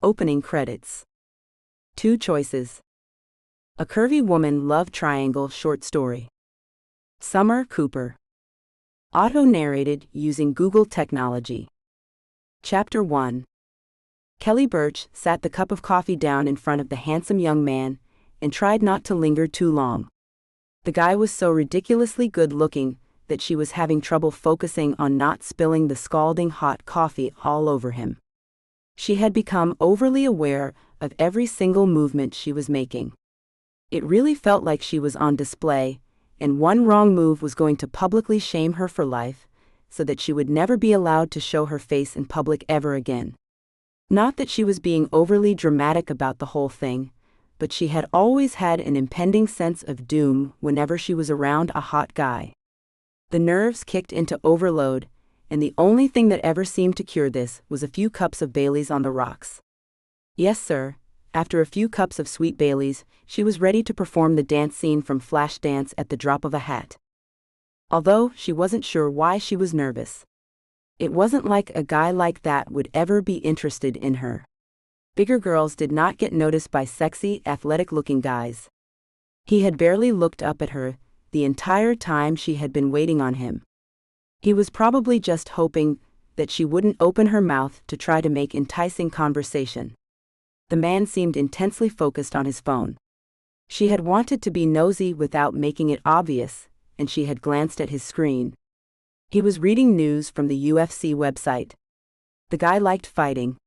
Opening credits. 2 choices. A Curvy Woman Love Triangle short story. Summer Cooper. Auto-narrated using Google technology. Chapter 1. Kelly Burch sat the cup of coffee down in front of the handsome young man and tried not to linger too long. The guy was so ridiculously good-looking that she was having trouble focusing on not spilling the scalding hot coffee all over him. She had become overly aware of every single movement she was making. It really felt like she was on display, and one wrong move was going to publicly shame her for life, so that she would never be allowed to show her face in public ever again. Not that she was being overly dramatic about the whole thing, but she had always had an impending sense of doom whenever she was around a hot guy. The nerves kicked into overload, and the only thing that ever seemed to cure this was a few cups of Bailey's on the rocks. Yes, sir. After a few cups of sweet Bailey's, she was ready to perform the dance scene from Flashdance at the drop of a hat. Although she wasn't sure why she was nervous. It wasn't like a guy like that would ever be interested in her. Bigger girls did not get noticed by sexy, athletic-looking guys. He had barely looked up at her the entire time she had been waiting on him. He was probably just hoping that she wouldn't open her mouth to try to make enticing conversation. The man seemed intensely focused on his phone. She had wanted to be nosy without making it obvious, and she had glanced at his screen. He was reading news from the UFC website. The guy liked fighting.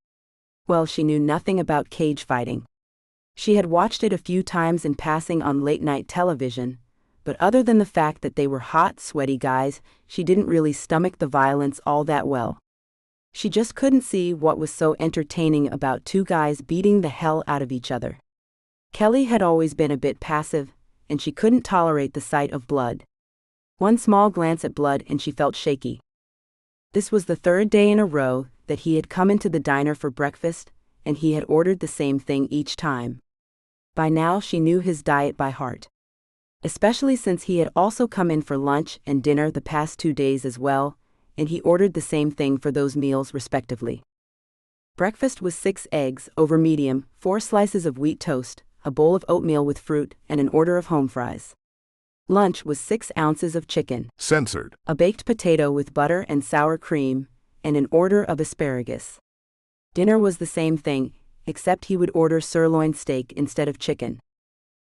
Well, she knew nothing about cage fighting. She had watched it a few times in passing on late-night television, but other than the fact that they were hot, sweaty guys, she didn't really stomach the violence all that well. She just couldn't see what was so entertaining about 2 guys beating the hell out of each other. Kelly had always been a bit passive, and she couldn't tolerate the sight of blood. One small glance at blood and she felt shaky. This was the 3rd day in a row that he had come into the diner for breakfast, and he had ordered the same thing each time. By now she knew his diet by heart. Especially since he had also come in for lunch and dinner the past 2 days as well, and he ordered the same thing for those meals respectively. Breakfast was 6 eggs over medium, 4 slices of wheat toast, a bowl of oatmeal with fruit, and an order of home fries. Lunch was 6 ounces of chicken, censored, a baked potato with butter and sour cream, and an order of asparagus. Dinner was the same thing, except he would order sirloin steak instead of chicken.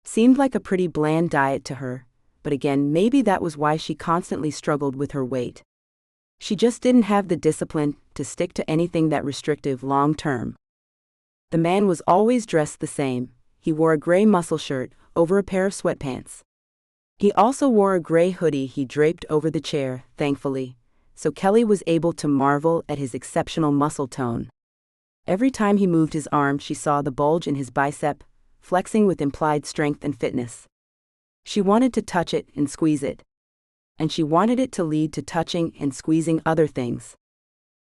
Seemed like a pretty bland diet to her, but again, maybe that was why she constantly struggled with her weight. She just didn't have the discipline to stick to anything that restrictive long term. The man was always dressed the same. He wore a gray muscle shirt over a pair of sweatpants. He also wore a gray hoodie he draped over the chair, thankfully, so Kelly was able to marvel at his exceptional muscle tone. Every time he moved his arm, she saw the bulge in his bicep, flexing with implied strength and fitness. She wanted to touch it and squeeze it. And she wanted it to lead to touching and squeezing other things.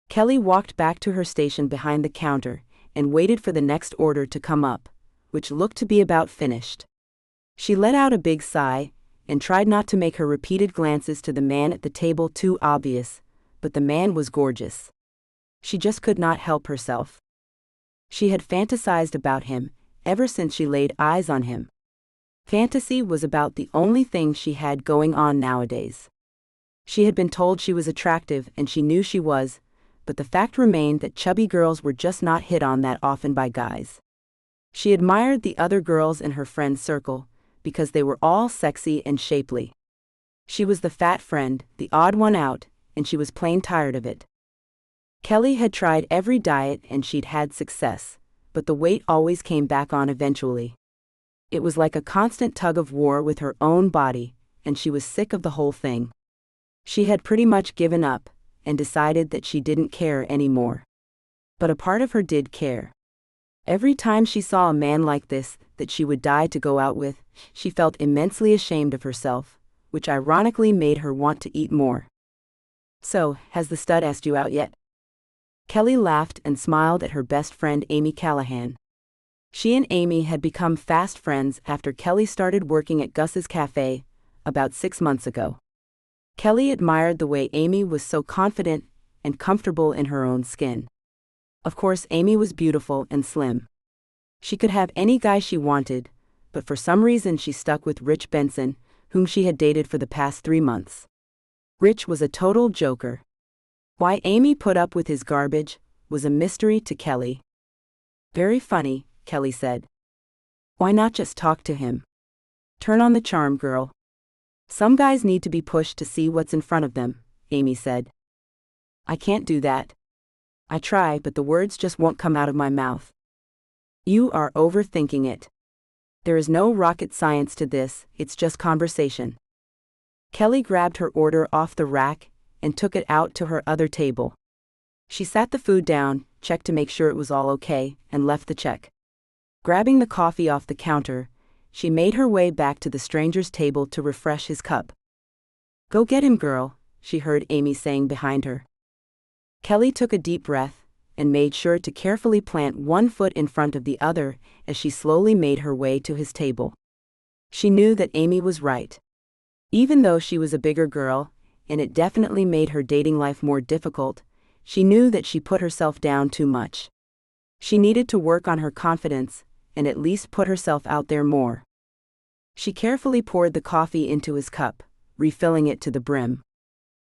Kelly walked back to her station behind the counter and waited for the next order to come up, which looked to be about finished. She let out a big sigh and tried not to make her repeated glances to the man at the table too obvious, but the man was gorgeous. She just could not help herself. She had fantasized about him ever since she laid eyes on him. Fantasy was about the only thing she had going on nowadays. She had been told she was attractive and she knew she was, but the fact remained that chubby girls were just not hit on that often by guys. She admired the other girls in her friend circle because they were all sexy and shapely. She was the fat friend, the odd one out, and she was plain tired of it. Kelly had tried every diet and she'd had success, but the weight always came back on eventually. It was like a constant tug of war with her own body, and she was sick of the whole thing. She had pretty much given up and decided that she didn't care anymore. But a part of her did care. Every time she saw a man like this that she would die to go out with, she felt immensely ashamed of herself, which ironically made her want to eat more. "So, has the stud asked you out yet?" Kelly laughed and smiled at her best friend Amy Callahan. She and Amy had become fast friends after Kelly started working at Gus's Cafe about 6 months ago. Kelly admired the way Amy was so confident and comfortable in her own skin. Of course, Amy was beautiful and slim. She could have any guy she wanted, but for some reason she stuck with Rich Benson, whom she had dated for the past 3 months. Rich was a total joker. Why Amy put up with his garbage was a mystery to Kelly. Very funny, Kelly said. Why not just talk to him? Turn on the charm, girl. Some guys need to be pushed to see what's in front of them, Amy said. I can't do that. I try, but the words just won't come out of my mouth. You are overthinking it. There is no rocket science to this, it's just conversation. Kelly grabbed her order off the rack and took it out to her other table. She sat the food down, checked to make sure it was all okay, and left the check. Grabbing the coffee off the counter, she made her way back to the stranger's table to refresh his cup. Go get him, girl, she heard Amy saying behind her. Kelly took a deep breath and made sure to carefully plant one foot in front of the other as she slowly made her way to his table. She knew that Amy was right. Even though she was a bigger girl, and it definitely made her dating life more difficult, she knew that she put herself down too much. She needed to work on her confidence and at least put herself out there more. She carefully poured the coffee into his cup, refilling it to the brim.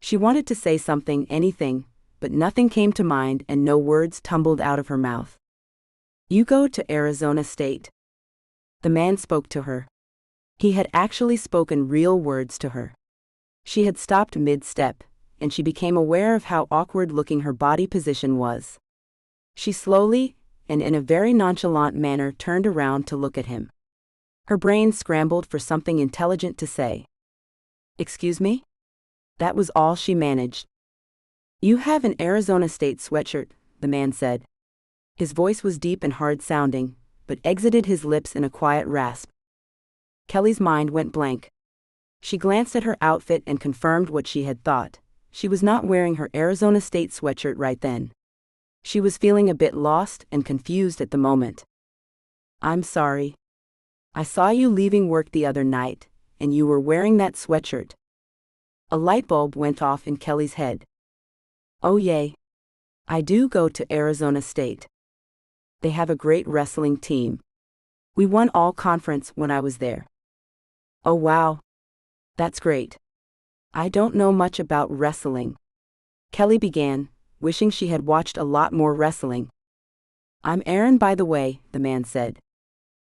She wanted to say something, anything, but nothing came to mind and no words tumbled out of her mouth. You go to Arizona State. The man spoke to her. He had actually spoken real words to her. She had stopped mid-step, and she became aware of how awkward-looking her body position was. She slowly, and in a very nonchalant manner, turned around to look at him. Her brain scrambled for something intelligent to say. Excuse me? That was all she managed. You have an Arizona State sweatshirt, the man said. His voice was deep and hard-sounding, but exited his lips in a quiet rasp. Kelly's mind went blank. She glanced at her outfit and confirmed what she had thought. She was not wearing her Arizona State sweatshirt right then. She was feeling a bit lost and confused at the moment. I'm sorry. I saw you leaving work the other night, and you were wearing that sweatshirt. A light bulb went off in Kelly's head. Oh yay. I do go to Arizona State. They have a great wrestling team. We won all conference when I was there. Oh wow. That's great. I don't know much about wrestling. Kelly began, wishing she had watched a lot more wrestling. I'm Aaron, by the way, the man said.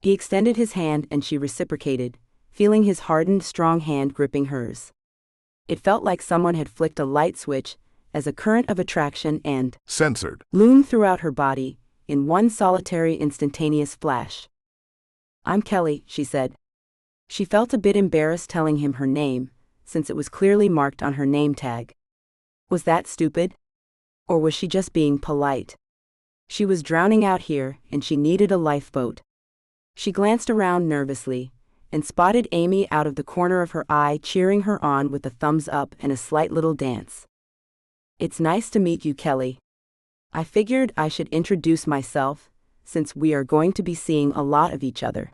He extended his hand and she reciprocated, feeling his hardened, strong hand gripping hers. It felt like someone had flicked a light switch as a current of attraction and censored loomed throughout her body in one solitary instantaneous flash. I'm Kelly, she said. She felt a bit embarrassed telling him her name, since it was clearly marked on her name tag. Was that stupid? Or was she just being polite? She was drowning out here, and she needed a lifeboat. She glanced around nervously, and spotted Amy out of the corner of her eye cheering her on with a thumbs up and a slight little dance. It's nice to meet you, Kelly. I figured I should introduce myself, since we are going to be seeing a lot of each other.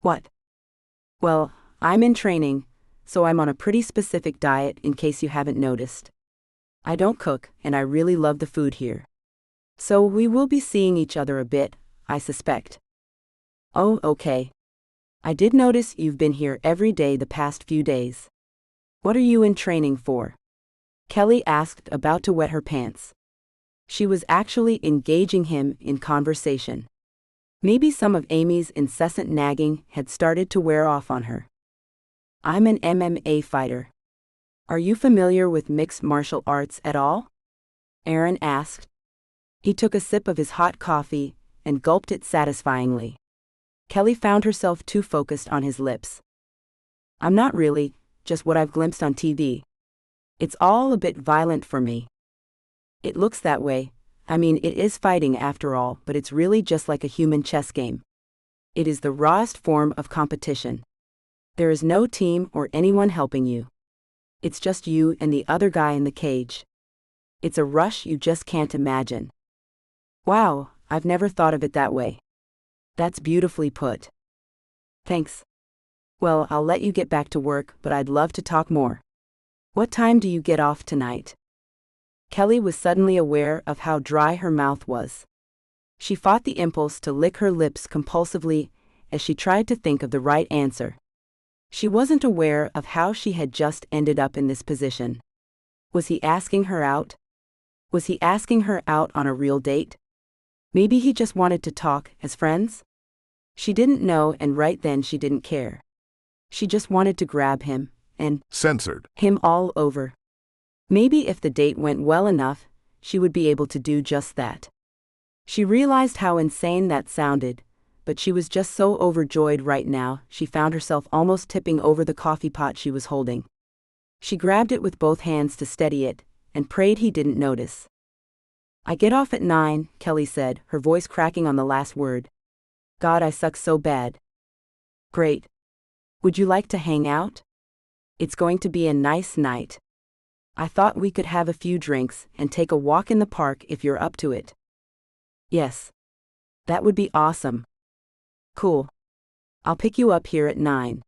What? Well, I'm in training, so I'm on a pretty specific diet in case you haven't noticed. I don't cook, and I really love the food here. So we will be seeing each other a bit, I suspect. Oh, okay. I did notice you've been here every day the past few days. What are you in training for? Kelly asked, about to wet her pants. She was actually engaging him in conversation. Maybe some of Amy's incessant nagging had started to wear off on her. I'm an MMA fighter. Are you familiar with mixed martial arts at all? Aaron asked. He took a sip of his hot coffee and gulped it satisfyingly. Kelly found herself too focused on his lips. I'm not really, just what I've glimpsed on TV. It's all a bit violent for me. It looks that way. I mean, it is fighting after all, but it's really just like a human chess game. It is the rawest form of competition. There is no team or anyone helping you. It's just you and the other guy in the cage. It's a rush you just can't imagine. Wow, I've never thought of it that way. That's beautifully put. Thanks. Well, I'll let you get back to work, but I'd love to talk more. What time do you get off tonight? Kelly was suddenly aware of how dry her mouth was. She fought the impulse to lick her lips compulsively as she tried to think of the right answer. She wasn't aware of how she had just ended up in this position. Was he asking her out? Was he asking her out on a real date? Maybe he just wanted to talk as friends? She didn't know, and right then she didn't care. She just wanted to grab him and censored him all over. Maybe if the date went well enough, she would be able to do just that. She realized how insane that sounded, but she was just so overjoyed right now she found herself almost tipping over the coffee pot she was holding. She grabbed it with both hands to steady it, and prayed he didn't notice. "I get off at 9, Kelly said, her voice cracking on the last word. "God, I suck so bad." "Great. Would you like to hang out? It's going to be a nice night. I thought we could have a few drinks and take a walk in the park if you're up to it." "Yes. That would be awesome." "Cool. I'll pick you up here at 9.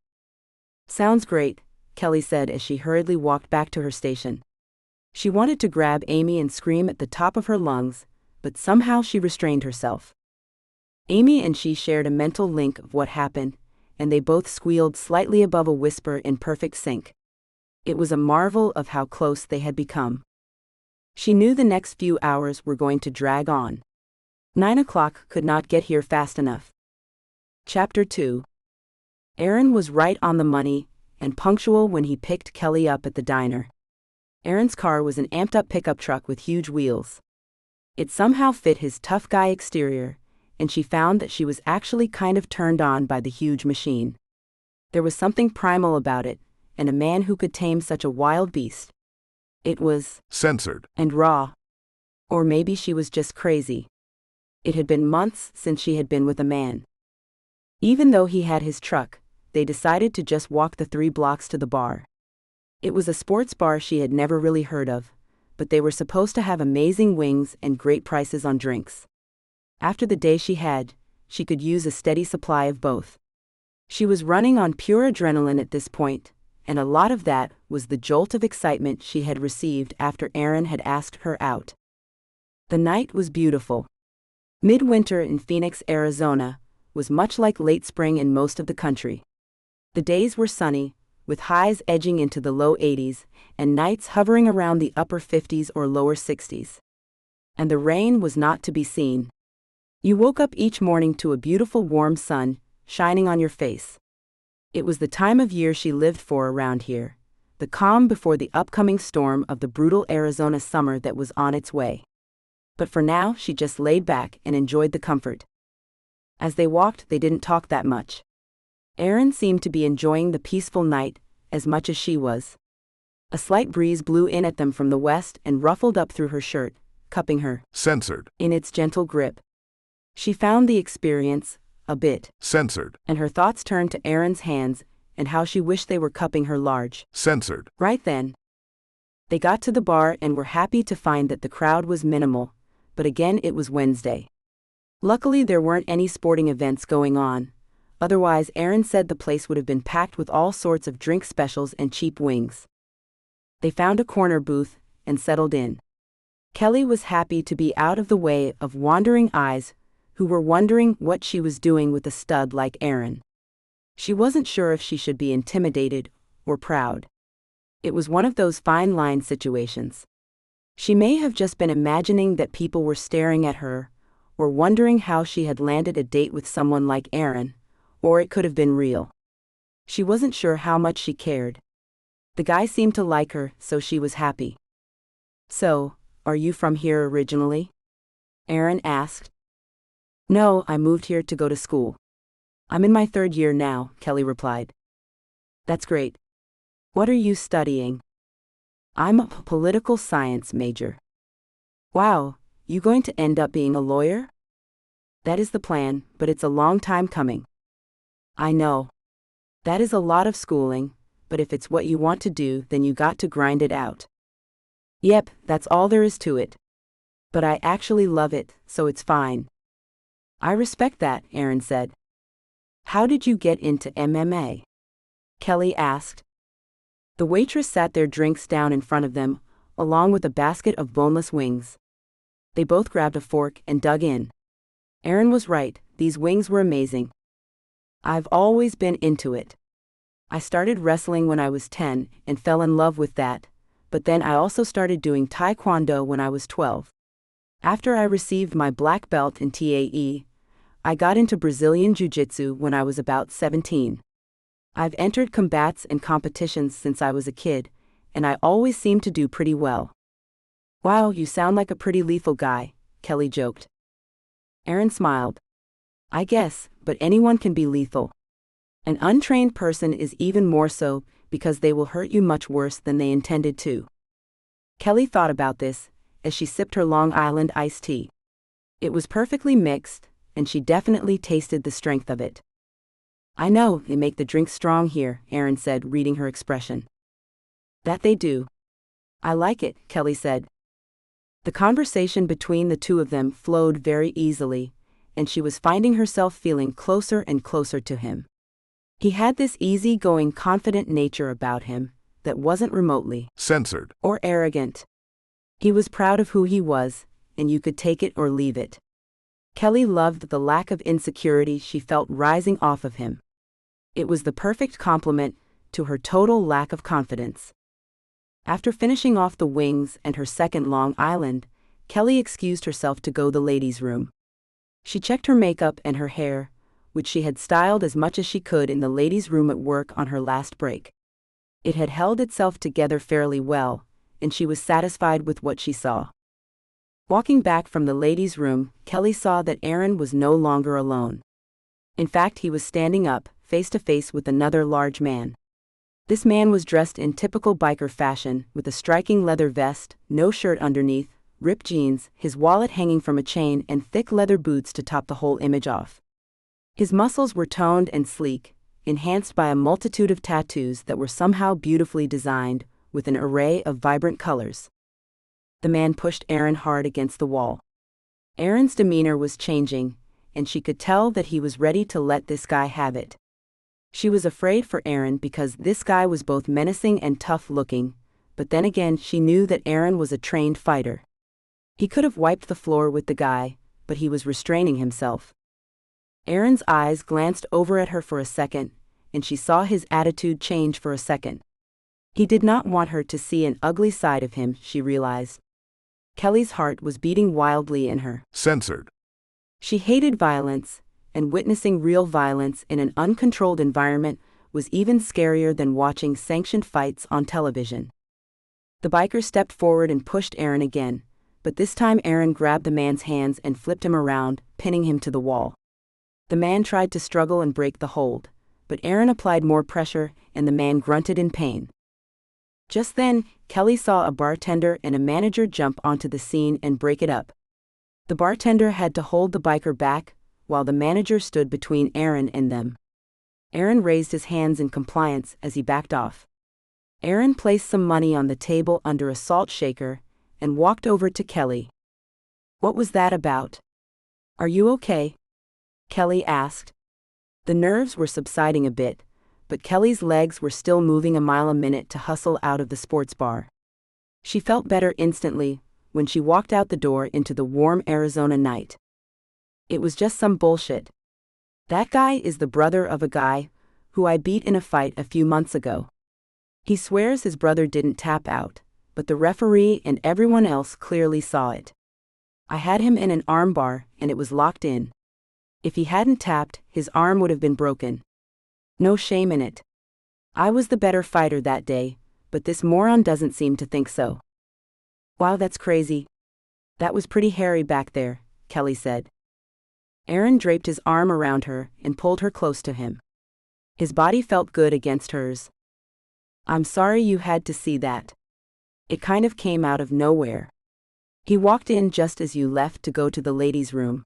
"Sounds great," Kelly said as she hurriedly walked back to her station. She wanted to grab Amy and scream at the top of her lungs, but somehow she restrained herself. Amy and she shared a mental link of what happened, and they both squealed slightly above a whisper in perfect sync. It was a marvel of how close they had become. She knew the next few hours were going to drag on. 9 o'clock could not get here fast enough. Chapter 2. Aaron was right on the money and punctual when he picked Kelly up at the diner. Aaron's car was an amped-up pickup truck with huge wheels. It somehow fit his tough guy exterior, and she found that she was actually kind of turned on by the huge machine. There was something primal about it, and a man who could tame such a wild beast. It was censored and raw. Or maybe she was just crazy. It had been months since she had been with a man. Even though he had his truck, they decided to just walk the 3 blocks to the bar. It was a sports bar she had never really heard of, but they were supposed to have amazing wings and great prices on drinks. After the day she had, she could use a steady supply of both. She was running on pure adrenaline at this point, and a lot of that was the jolt of excitement she had received after Aaron had asked her out. The night was beautiful. Midwinter in Phoenix, Arizona, was much like late spring in most of the country. The days were sunny, with highs edging into the low 80s, and nights hovering around the upper 50s or lower 60s. And the rain was not to be seen. You woke up each morning to a beautiful warm sun shining on your face. It was the time of year she lived for around here, the calm before the upcoming storm of the brutal Arizona summer that was on its way. But for now she just laid back and enjoyed the comfort. As they walked, they didn't talk that much. Aaron seemed to be enjoying the peaceful night as much as she was. A slight breeze blew in at them from the west and ruffled up through her shirt, cupping her censored in its gentle grip. She found the experience a bit censored, and her thoughts turned to Aaron's hands and how she wished they were cupping her large censored. Right then, they got to the bar and were happy to find that the crowd was minimal, but again it was Wednesday. Luckily there weren't any sporting events going on. Otherwise, Aaron said the place would have been packed with all sorts of drink specials and cheap wings. They found a corner booth and settled in. Kelly was happy to be out of the way of wandering eyes who were wondering what she was doing with a stud like Aaron. She wasn't sure if she should be intimidated or proud. It was one of those fine line situations. She may have just been imagining that people were staring at her, or wondering how she had landed a date with someone like Aaron, or it could have been real. She wasn't sure how much she cared. The guy seemed to like her, so she was happy. "So, are you from here originally?" Aaron asked. "No, I moved here to go to school. I'm in my 3rd year now," Kelly replied. "That's great. What are you studying?" "I'm a political science major." "Wow, you going to end up being a lawyer?" "That is the plan, but it's a long time coming." "I know. That is a lot of schooling, but if it's what you want to do, then you got to grind it out." "Yep, that's all there is to it. But I actually love it, so it's fine." "I respect that," Aaron said. "How did you get into MMA?" Kelly asked. The waitress sat their drinks down in front of them, along with a basket of boneless wings. They both grabbed a fork and dug in. Aaron was right, these wings were amazing. I've always been into it. I started wrestling when I was 10 and fell in love with that, but then I also started doing taekwondo when I was 12. After I received my black belt in TAE, I got into Brazilian Jiu-Jitsu when I was about 17. I've entered combats and competitions since I was a kid, and I always seem to do pretty well. Wow, you sound like a pretty lethal guy, Kelly joked. Aaron smiled. I guess, but anyone can be lethal. An untrained person is even more so, because they will hurt you much worse than they intended to. Kelly thought about this, as she sipped her Long Island iced tea. It was perfectly mixed, and she definitely tasted the strength of it. I know, they make the drink strong here, Aaron said, reading her expression. That they do. I like it, Kelly said. The conversation between the two of them flowed very easily, and she was finding herself feeling closer and closer to him. He had this easy-going, confident nature about him that wasn't remotely censored or arrogant. He was proud of who he was, and you could take it or leave it. Kelly loved the lack of insecurity she felt rising off of him. It was the perfect complement to her total lack of confidence. After finishing off the wings and her second Long Island, Kelly excused herself to go to the ladies' room. She checked her makeup and her hair, which she had styled as much as she could in the ladies' room at work on her last break. It had held itself together fairly well, and she was satisfied with what she saw. Walking back from the ladies' room, Kelly saw that Aaron was no longer alone. In fact, he was standing up, face to face with another large man. This man was dressed in typical biker fashion, with a striking leather vest, no shirt underneath, ripped jeans, his wallet hanging from a chain, and thick leather boots to top the whole image off. His muscles were toned and sleek, enhanced by a multitude of tattoos that were somehow beautifully designed, with an array of vibrant colors. The man pushed Aaron hard against the wall. Aaron's demeanor was changing, and she could tell that he was ready to let this guy have it. She was afraid for Aaron because this guy was both menacing and tough-looking, but then again she knew that Aaron was a trained fighter. He could have wiped the floor with the guy, but he was restraining himself. Aaron's eyes glanced over at her for a second, and she saw his attitude change for a second. He did not want her to see an ugly side of him, she realized. Kelly's heart was beating wildly in her. censored She hated violence, and witnessing real violence in an uncontrolled environment was even scarier than watching sanctioned fights on television. The biker stepped forward and pushed Aaron again, but this time Aaron grabbed the man's hands and flipped him around, pinning him to the wall. The man tried to struggle and break the hold, but Aaron applied more pressure and the man grunted in pain. Just then, Kelly saw a bartender and a manager jump onto the scene and break it up. The bartender had to hold the biker back, while the manager stood between Aaron and them. Aaron raised his hands in compliance as he backed off. Aaron placed some money on the table under a salt shaker and walked over to Kelly. What was that about? Are you okay? Kelly asked. The nerves were subsiding a bit, but Kelly's legs were still moving a mile a minute to hustle out of the sports bar. She felt better instantly when she walked out the door into the warm Arizona night. It was just some bullshit. That guy is the brother of a guy who I beat in a fight a few months ago. He swears his brother didn't tap out, but the referee and everyone else clearly saw it. I had him in an armbar and it was locked in. If he hadn't tapped, his arm would have been broken. No shame in it. I was the better fighter that day, but this moron doesn't seem to think so. Wow, that's crazy. That was pretty hairy back there, Kelly said. Aaron draped his arm around her and pulled her close to him. His body felt good against hers. I'm sorry you had to see that. It kind of came out of nowhere. He walked in just as you left to go to the ladies' room.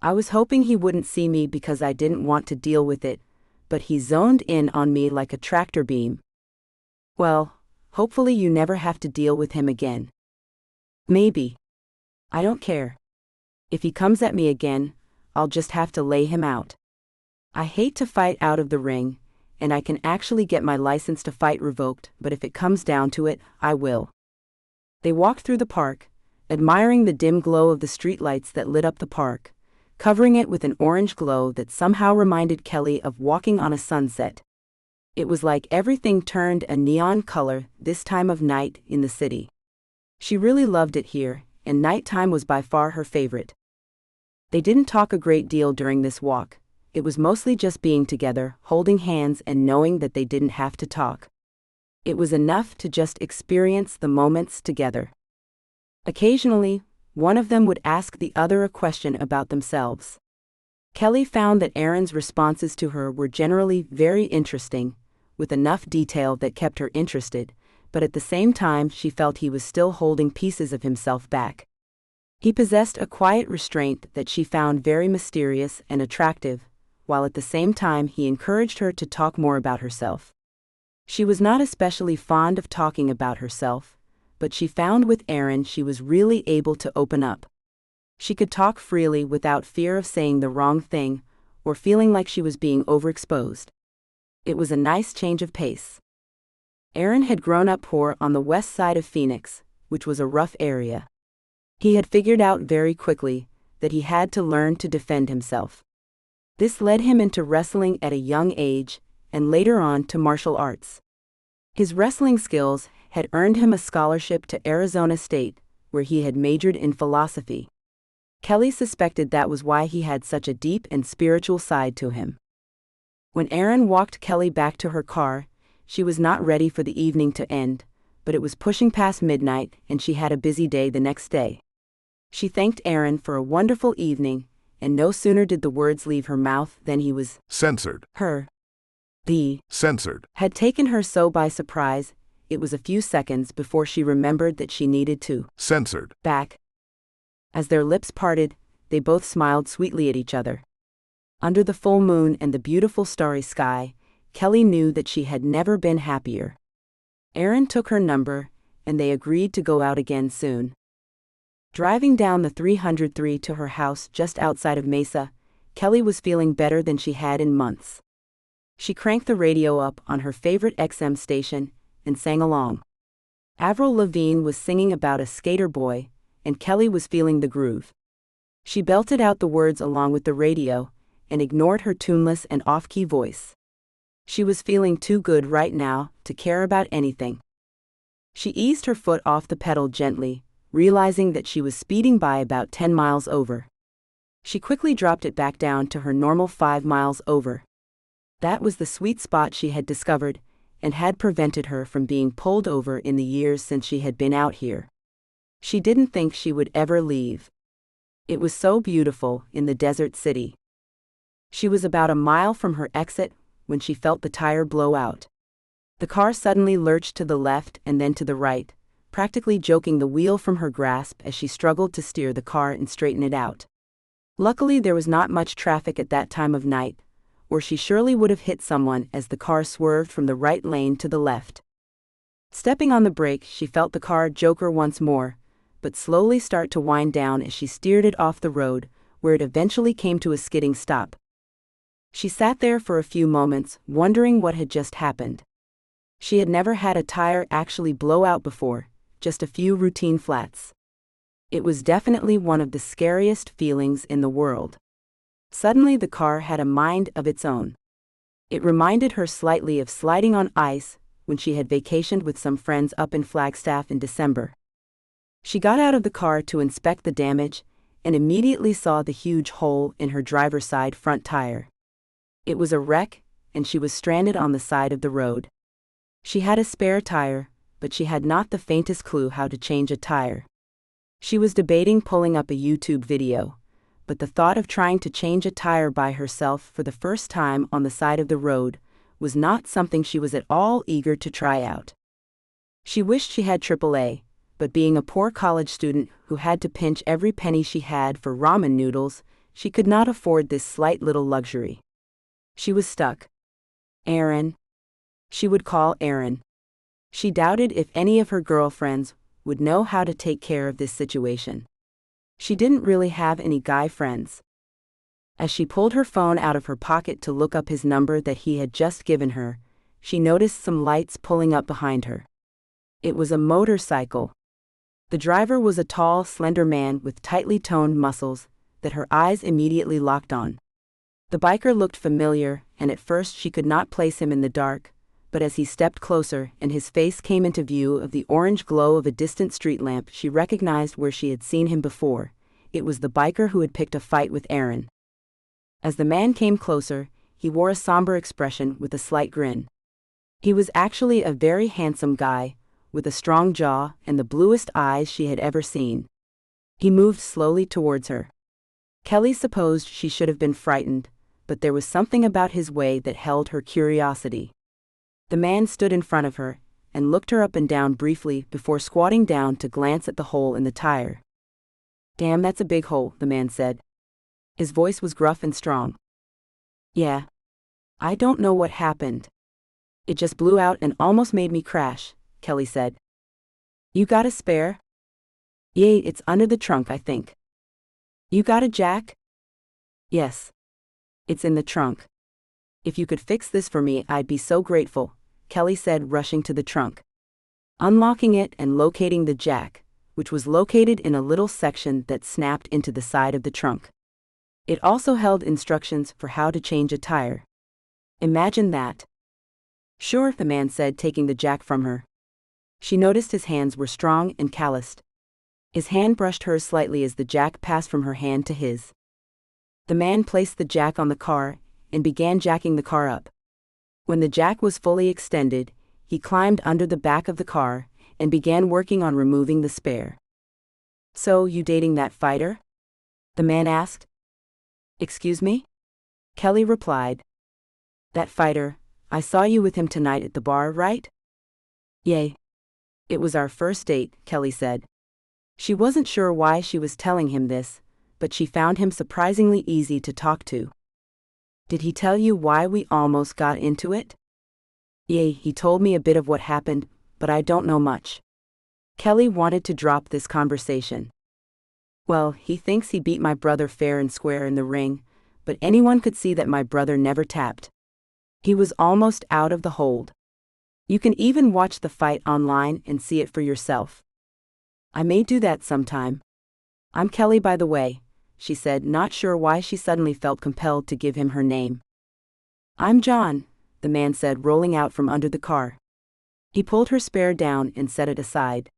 I was hoping he wouldn't see me because I didn't want to deal with it, but he zoned in on me like a tractor beam. Well, hopefully you never have to deal with him again. Maybe. I don't care. If he comes at me again, I'll just have to lay him out. I hate to fight out of the ring, and I can actually get my license to fight revoked, but if it comes down to it, I will. They walked through the park, admiring the dim glow of the streetlights that lit up the park, covering it with an orange glow that somehow reminded Kelly of walking on a sunset. It was like everything turned a neon color this time of night in the city. She really loved it here, and nighttime was by far her favorite. They didn't talk a great deal during this walk. It was mostly just being together, holding hands and knowing that they didn't have to talk. It was enough to just experience the moments together. Occasionally, one of them would ask the other a question about themselves. Kelly found that Aaron's responses to her were generally very interesting, with enough detail that kept her interested, but at the same time she felt he was still holding pieces of himself back. He possessed a quiet restraint that she found very mysterious and attractive, while at the same time he encouraged her to talk more about herself. She was not especially fond of talking about herself, but she found with Aaron she was really able to open up. She could talk freely without fear of saying the wrong thing or feeling like she was being overexposed. It was a nice change of pace. Aaron had grown up poor on the west side of Phoenix, which was a rough area. He had figured out very quickly that he had to learn to defend himself. This led him into wrestling at a young age, and later on to martial arts. His wrestling skills had earned him a scholarship to Arizona State, where he had majored in philosophy. Kelly suspected that was why he had such a deep and spiritual side to him. When Aaron walked Kelly back to her car, she was not ready for the evening to end, but it was pushing past midnight and she had a busy day the next day. She thanked Aaron for a wonderful evening, and no sooner did the words leave her mouth than he was censored. Censored had taken her so by surprise, it was a few seconds before she remembered that she needed to censored back. As their lips parted, they both smiled sweetly at each other. Under the full moon and the beautiful starry sky, Kelly knew that she had never been happier. Aaron took her number, and they agreed to go out again soon. Driving down the 303 to her house just outside of Mesa, Kelly was feeling better than she had in months. She cranked the radio up on her favorite XM station and sang along. Avril Lavigne was singing about a skater boy, and Kelly was feeling the groove. She belted out the words along with the radio, and ignored her tuneless and off-key voice. She was feeling too good right now to care about anything. She eased her foot off the pedal gently, realizing that she was speeding by about 10 miles over. She quickly dropped it back down to her normal 5 miles over. That was the sweet spot she had discovered, and had prevented her from being pulled over in the years since she had been out here. She didn't think she would ever leave. It was so beautiful in the desert city. She was about a mile from her exit when she felt the tire blow out. The car suddenly lurched to the left and then to the right, practically joking the wheel from her grasp as she struggled to steer the car and straighten it out. Luckily there was not much traffic at that time of night, or she surely would have hit someone as the car swerved from the right lane to the left. Stepping on the brake, she felt the car joke her once more, but slowly start to wind down as she steered it off the road, where it eventually came to a skidding stop. She sat there for a few moments, wondering what had just happened. She had never had a tire actually blow out before, just a few routine flats. It was definitely one of the scariest feelings in the world. Suddenly the car had a mind of its own. It reminded her slightly of sliding on ice when she had vacationed with some friends up in Flagstaff in December. She got out of the car to inspect the damage, and immediately saw the huge hole in her driver's side front tire. It was a wreck, and she was stranded on the side of the road. She had a spare tire, but she had not the faintest clue how to change a tire. She was debating pulling up a YouTube video, but the thought of trying to change a tire by herself for the first time on the side of the road was not something she was at all eager to try out. She wished she had AAA, but being a poor college student who had to pinch every penny she had for ramen noodles, she could not afford this slight little luxury. She was stuck. Aaron. She would call Aaron. She doubted if any of her girlfriends would know how to take care of this situation. She didn't really have any guy friends. As she pulled her phone out of her pocket to look up his number that he had just given her, she noticed some lights pulling up behind her. It was a motorcycle. The driver was a tall, slender man with tightly toned muscles that her eyes immediately locked on. The biker looked familiar, and at first she could not place him in the dark, but as he stepped closer and his face came into view of the orange glow of a distant street lamp, she recognized where she had seen him before. It was the biker who had picked a fight with Aaron. As the man came closer, he wore a somber expression with a slight grin. He was actually a very handsome guy, with a strong jaw and the bluest eyes she had ever seen. He moved slowly towards her. Kelly supposed she should have been frightened, but there was something about his way that held her curiosity. The man stood in front of her and looked her up and down briefly before squatting down to glance at the hole in the tire. "Damn, that's a big hole," the man said. His voice was gruff and strong. "Yeah. I don't know what happened. It just blew out and almost made me crash," Kelly said. "You got a spare?" "Yeah, it's under the trunk, I think." "You got a jack?" "Yes. It's in the trunk. If you could fix this for me, I'd be so grateful," Kelly said, rushing to the trunk. Unlocking it and locating the jack, which was located in a little section that snapped into the side of the trunk. It also held instructions for how to change a tire. Imagine that. "Sure," the man said, taking the jack from her. She noticed his hands were strong and calloused. His hand brushed hers slightly as the jack passed from her hand to his. The man placed the jack on the car and began jacking the car up. When the jack was fully extended, he climbed under the back of the car and began working on removing the spare. "So, you dating that fighter?" the man asked. "Excuse me?" Kelly replied. "That fighter, I saw you with him tonight at the bar, right?" "Yay. It was our first date," Kelly said. She wasn't sure why she was telling him this, but she found him surprisingly easy to talk to. "Did he tell you why we almost got into it?" "Yay, he told me a bit of what happened, but I don't know much." Kelly wanted to drop this conversation. "Well, he thinks he beat my brother fair and square in the ring, but anyone could see that my brother never tapped. He was almost out of the hold. You can even watch the fight online and see it for yourself. I may do that sometime. I'm Kelly, by the way," she said, not sure why she suddenly felt compelled to give him her name. "I'm John," the man said, rolling out from under the car. He pulled her spare down and set it aside.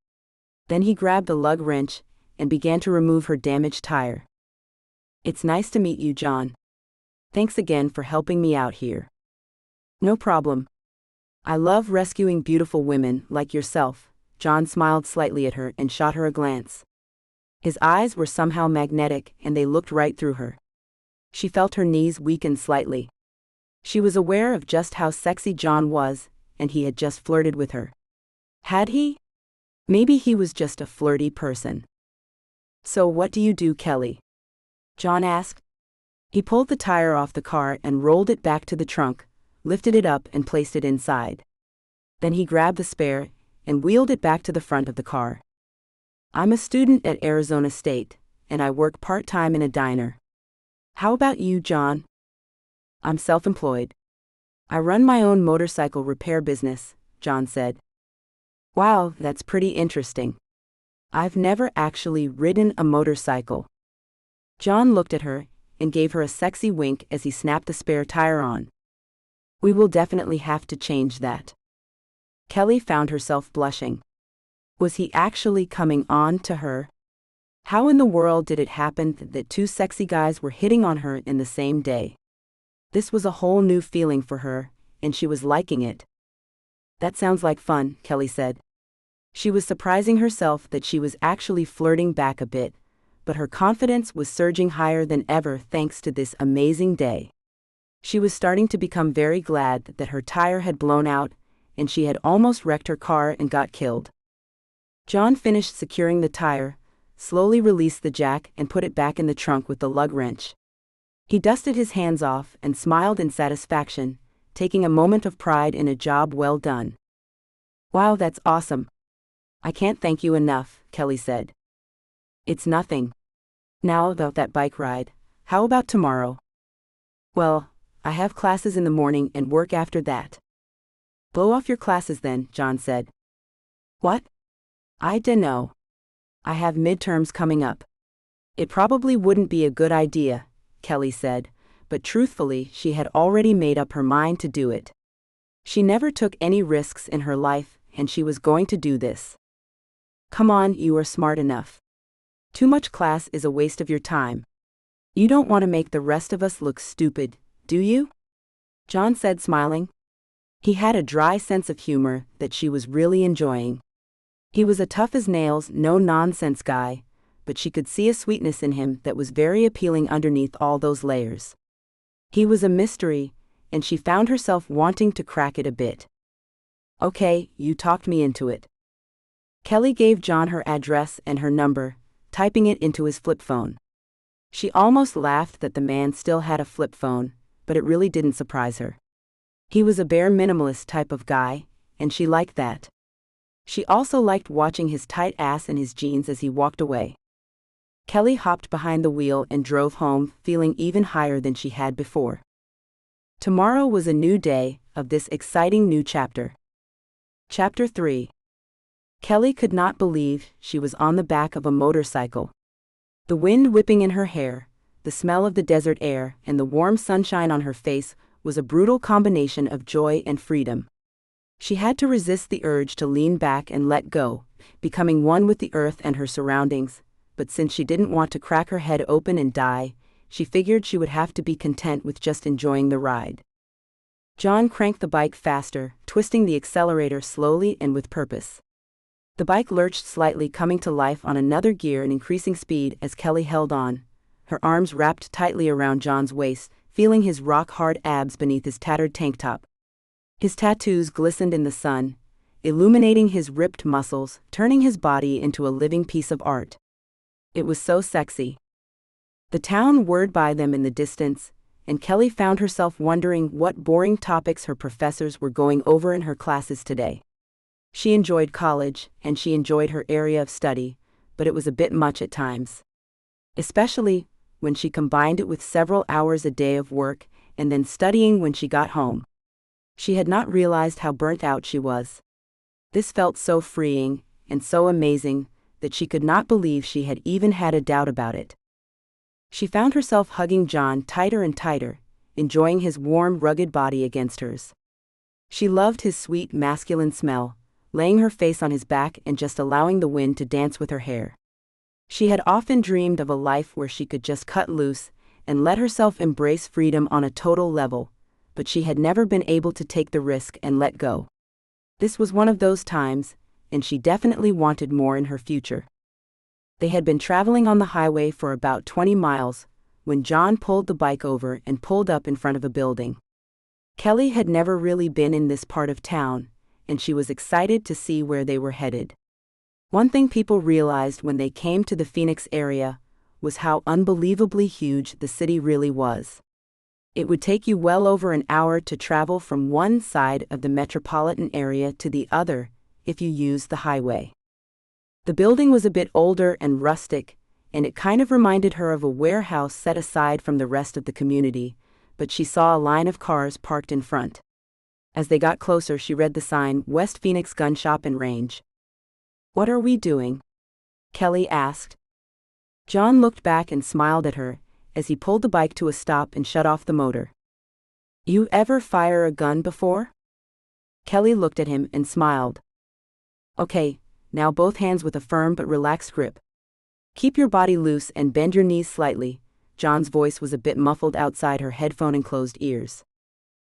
Then he grabbed the lug wrench and began to remove her damaged tire. "It's nice to meet you, John. Thanks again for helping me out here." "No problem. I love rescuing beautiful women like yourself." John smiled slightly at her and shot her a glance. His eyes were somehow magnetic and they looked right through her. She felt her knees weaken slightly. She was aware of just how sexy John was, and he had just flirted with her. Had he? Maybe he was just a flirty person. "So what do you do, Kelly?" John asked. He pulled the tire off the car and rolled it back to the trunk, lifted it up and placed it inside. Then he grabbed the spare and wheeled it back to the front of the car. "I'm a student at Arizona State, and I work part-time in a diner. How about you, John?" "I'm self-employed. I run my own motorcycle repair business," John said. "Wow, that's pretty interesting. I've never actually ridden a motorcycle." John looked at her and gave her a sexy wink as he snapped the spare tire on. "We will definitely have to change that." Kelly found herself blushing. Was he actually coming on to her? How in the world did it happen that two sexy guys were hitting on her in the same day? This was a whole new feeling for her, and she was liking it. "That sounds like fun," Kelly said. She was surprising herself that she was actually flirting back a bit, but her confidence was surging higher than ever thanks to this amazing day. She was starting to become very glad that her tire had blown out, and she had almost wrecked her car and got killed. John finished securing the tire, slowly released the jack and put it back in the trunk with the lug wrench. He dusted his hands off and smiled in satisfaction, taking a moment of pride in a job well done. "Wow, that's awesome. I can't thank you enough," Kelly said. "It's nothing. Now about that bike ride, how about tomorrow?" "Well, I have classes in the morning and work after that." "Blow off your classes then," John said. "What?" "I dunno. I have midterms coming up. It probably wouldn't be a good idea, Kelly said, but truthfully, she had already made up her mind to do it. She never took any risks in her life, and she was going to do this. Come on, you are smart enough. Too much class is a waste of your time. You don't want to make the rest of us look stupid, do you? John said, smiling. He had a dry sense of humor that she was really enjoying. He was a tough-as-nails, no-nonsense guy, but she could see a sweetness in him that was very appealing underneath all those layers. He was a mystery, and she found herself wanting to crack it a bit. Okay, you talked me into it. Kelly gave John her address and her number, typing it into his flip phone. She almost laughed that the man still had a flip phone, but it really didn't surprise her. He was a bare minimalist type of guy, and she liked that. She also liked watching his tight ass in his jeans as he walked away. Kelly hopped behind the wheel and drove home, feeling even higher than she had before. Tomorrow was a new day of this exciting new chapter. Chapter 3. Kelly could not believe she was on the back of a motorcycle. The wind whipping in her hair, the smell of the desert air, and the warm sunshine on her face was a brutal combination of joy and freedom. She had to resist the urge to lean back and let go, becoming one with the earth and her surroundings, but since she didn't want to crack her head open and die, she figured she would have to be content with just enjoying the ride. John cranked the bike faster, twisting the accelerator slowly and with purpose. The bike lurched slightly, coming to life on another gear and increasing speed as Kelly held on, her arms wrapped tightly around John's waist, feeling his rock-hard abs beneath his tattered tank top. His tattoos glistened in the sun, illuminating his ripped muscles, turning his body into a living piece of art. It was so sexy. The town whirred by them in the distance, and Kelly found herself wondering what boring topics her professors were going over in her classes today. She enjoyed college, and she enjoyed her area of study, but it was a bit much at times. Especially when she combined it with several hours a day of work and then studying when she got home. She had not realized how burnt out she was. This felt so freeing and so amazing that she could not believe she had even had a doubt about it. She found herself hugging John tighter and tighter, enjoying his warm, rugged body against hers. She loved his sweet, masculine smell, laying her face on his back and just allowing the wind to dance with her hair. She had often dreamed of a life where she could just cut loose and let herself embrace freedom on a total level, but she had never been able to take the risk and let go. This was one of those times, and she definitely wanted more in her future. They had been traveling on the highway for about 20 miles when John pulled the bike over and pulled up in front of a building. Kelly had never really been in this part of town, and she was excited to see where they were headed. One thing people realized when they came to the Phoenix area was how unbelievably huge the city really was. It would take you well over an hour to travel from one side of the metropolitan area to the other if you used the highway. The building was a bit older and rustic, and it kind of reminded her of a warehouse set aside from the rest of the community, but she saw a line of cars parked in front. As they got closer, she read the sign, West Phoenix Gun Shop and Range. "What are we doing?" Kelly asked. John looked back and smiled at her as he pulled the bike to a stop and shut off the motor. "You ever fire a gun before?" Kelly looked at him and smiled. "Okay, now both hands with a firm but relaxed grip. Keep your body loose and bend your knees slightly." John's voice was a bit muffled outside her headphone-enclosed ears.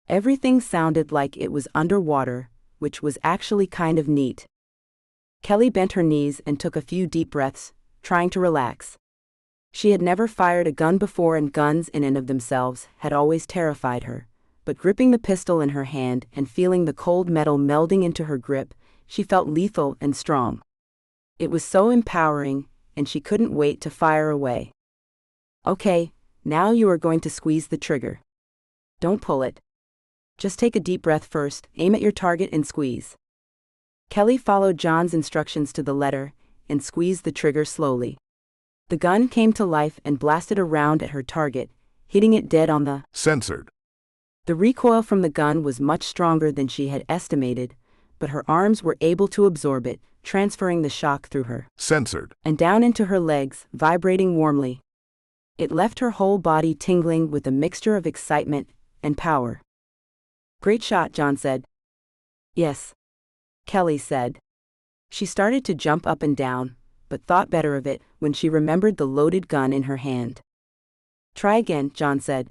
Everything sounded like it was underwater, which was actually kind of neat. Kelly bent her knees and took a few deep breaths, trying to relax. She had never fired a gun before, and guns in and of themselves had always terrified her, but gripping the pistol in her hand and feeling the cold metal melding into her grip, she felt lethal and strong. It was so empowering, and she couldn't wait to fire away. "Okay, now you are going to squeeze the trigger. Don't pull it. Just take a deep breath first, aim at your target and squeeze." Kelly followed John's instructions to the letter and squeezed the trigger slowly. The gun came to life and blasted around at her target, hitting it dead on the censored. The recoil from the gun was much stronger than she had estimated, but her arms were able to absorb it, transferring the shock through her. Censored. And down into her legs, vibrating warmly. It left her whole body tingling with a mixture of excitement and power. Great shot, John said. Yes, Kelly said. She started to jump up and down, but thought better of it when she remembered the loaded gun in her hand. Try again, John said.